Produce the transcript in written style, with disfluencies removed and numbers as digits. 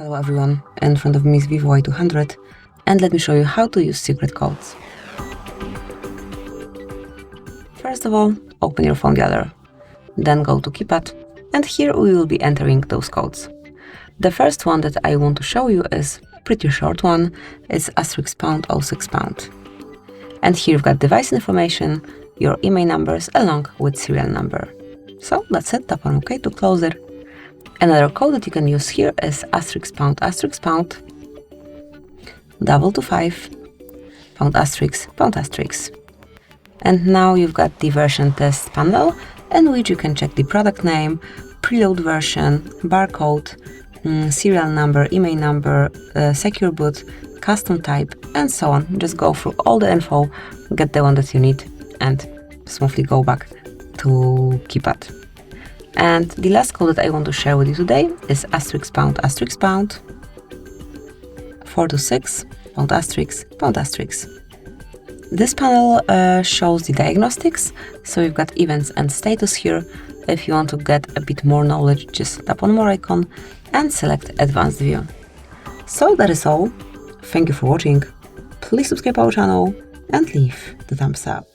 Hello everyone, in front of me is VIVO Y200 and let me show you how to use secret codes. First of all, open your phone gallery, then go to keypad and here we will be entering those codes. The first one that I want to show you is a pretty short one, it's *#06#. And here you've got device information, your email numbers along with serial number. So that's it, tap on OK to close it. Another code that you can use here is *##, double to 5, ###. And now you've got the version test panel in which you can check the product name, preload version, barcode, serial number, email number, secure boot, custom type, and so on. Just go through all the info, get the one that you need, and smoothly go back to keypad. And the last code that I want to share with you today is *##, 426, *##. This panel shows the diagnostics, so you've got events and status here. If you want to get a bit more knowledge, just tap on more icon and select advanced view. So that is all. Thank you for watching. Please subscribe our channel and leave the thumbs up.